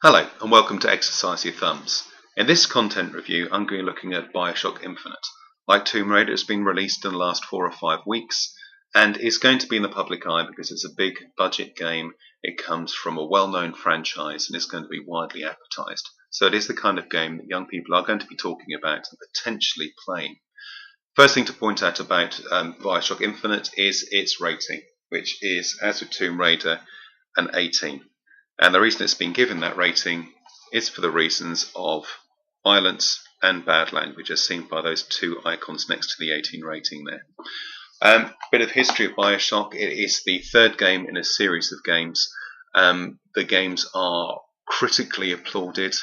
Hello and welcome to Exercise Your Thumbs. In this content review I'm going to be looking at Bioshock Infinite. Like Tomb Raider, it's been released in the last 4 or 5 weeks and it's going to be in the public eye because it's a big budget game. It comes from a well-known franchise and it's going to be widely advertised. So it is the kind of game that young people are going to be talking about and potentially playing. First thing to point out about Bioshock Infinite is its rating, which is, as with Tomb Raider, an 18. And the reason it's been given that rating is for the reasons of violence and bad language, as seen by those two icons next to the 18 rating there. Bit of history of Bioshock. It is the third game in a series of games. The games are critically applauded.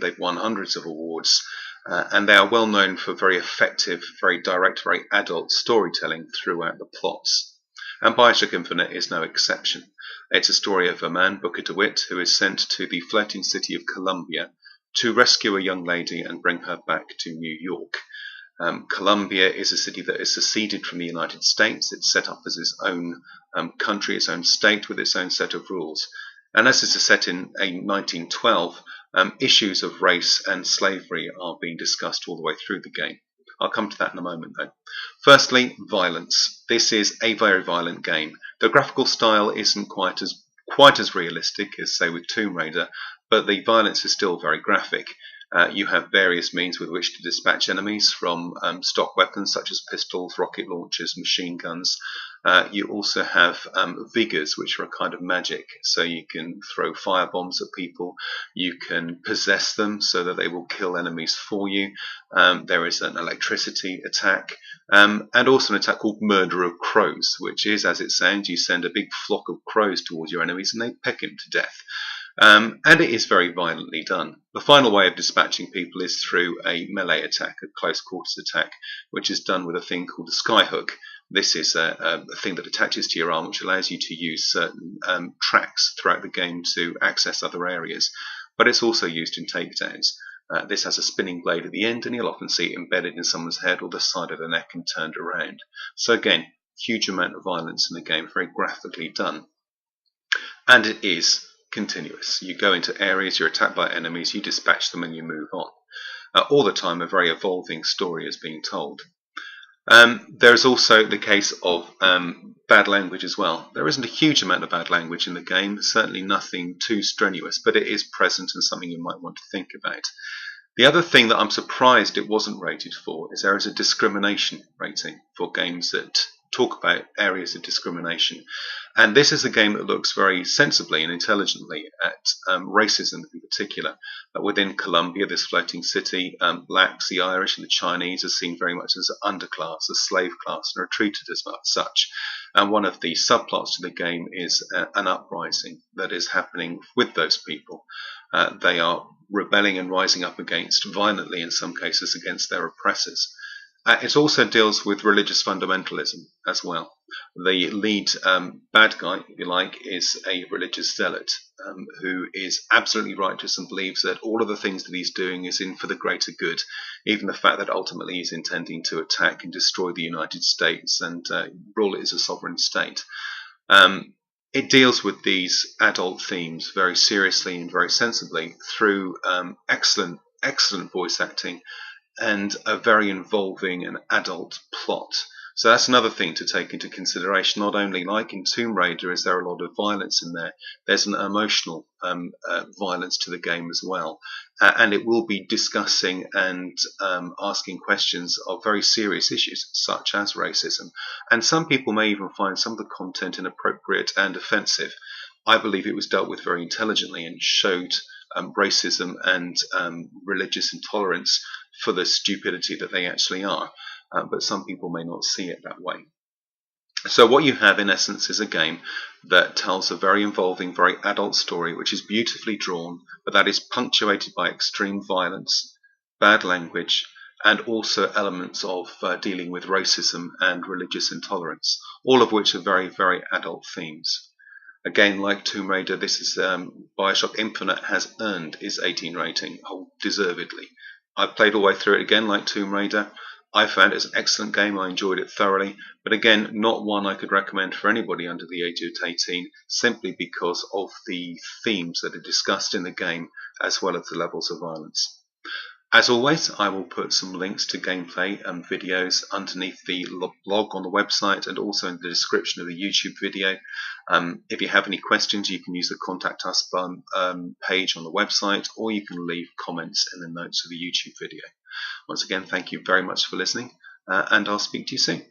They've won hundreds of awards. And they are well known for very effective, very direct, very adult storytelling throughout the plots. And Bioshock Infinite is no exception. It's a story of a man, Booker DeWitt, who is sent to the floating city of Columbia to rescue a young lady and bring her back to New York. Columbia is a city that is seceded from the United States. It's set up as its own country, its own state with its own set of rules. And as this is set in 1912, issues of race and slavery are being discussed all the way through the game. I'll come to that in a moment though. Firstly, violence. This is a very violent game. The graphical style isn't quite as realistic as, say, with Tomb Raider, but the violence is still very graphic. You have various means with which to dispatch enemies, from stock weapons such as pistols, rocket launchers, machine guns. You also have vigors, which are a kind of magic, so you can throw fire bombs at people, you can possess them so that they will kill enemies for you. There is an electricity attack, and also an attack called Murder of Crows, which is, as it sounds, you send a big flock of crows towards your enemies and they peck him to death. And it is very violently done. The final way of dispatching people is through a melee attack, a close quarters attack, which is done with a thing called a skyhook. This is a thing that attaches to your arm, which allows you to use certain tracks throughout the game to access other areas. But it's also used in takedowns. This has a spinning blade at the end, and you'll often see it embedded in someone's head or the side of the neck and turned around. So again, huge amount of violence in the game, very graphically done. And it is continuous. You go into areas, you're attacked by enemies, you dispatch them and you move on. All the time a very evolving story is being told. There's also the case of bad language as well. There isn't a huge amount of bad language in the game, certainly nothing too strenuous, but it is present and something you might want to think about. The other thing that I'm surprised it wasn't rated for is there is a discrimination rating for games that talk about areas of discrimination. And this is a game that looks very sensibly and intelligently at racism in particular. Within Columbia, this floating city, blacks, the Irish and the Chinese are seen very much as an underclass, a slave class, and are treated as such. And one of the subplots to the game is an uprising that is happening with those people. They are rebelling and rising up against, violently in some cases, against their oppressors. It also deals with religious fundamentalism as well. The lead bad guy, if you like, is a religious zealot who is absolutely righteous and believes that all of the things that he's doing is in for the greater good, even the fact that ultimately he's intending to attack and destroy the United States and rule it as a sovereign state. It deals with these adult themes very seriously and very sensibly through excellent voice acting and a very involving and adult plot. So that's another thing to take into consideration. Not only, like in Tomb Raider, is there a lot of violence in there, there's an emotional violence to the game as well. And it will be discussing and asking questions of very serious issues, such as racism. And some people may even find some of the content inappropriate and offensive. I believe it was dealt with very intelligently and showed racism and religious intolerance for the stupidity that they actually are, but some people may not see it that way. So what you have in essence is a game that tells a very involving, very adult story which is beautifully drawn, but that is punctuated by extreme violence, bad language, and also elements of dealing with racism and religious intolerance, all of which are very, very adult themes. Again, like Tomb Raider, this is Bioshock Infinite has earned its 18 rating, deservedly. I've played all the way through it again, like Tomb Raider. I found it an excellent game. I enjoyed it thoroughly, but again, not one I could recommend for anybody under the age of 18, simply because of the themes that are discussed in the game, as well as the levels of violence. As always, I will put some links to gameplay and videos underneath the blog on the website and also in the description of the YouTube video. If you have any questions, you can use the Contact Us page on the website, or you can leave comments in the notes of the YouTube video. Once again, thank you very much for listening, and I'll speak to you soon.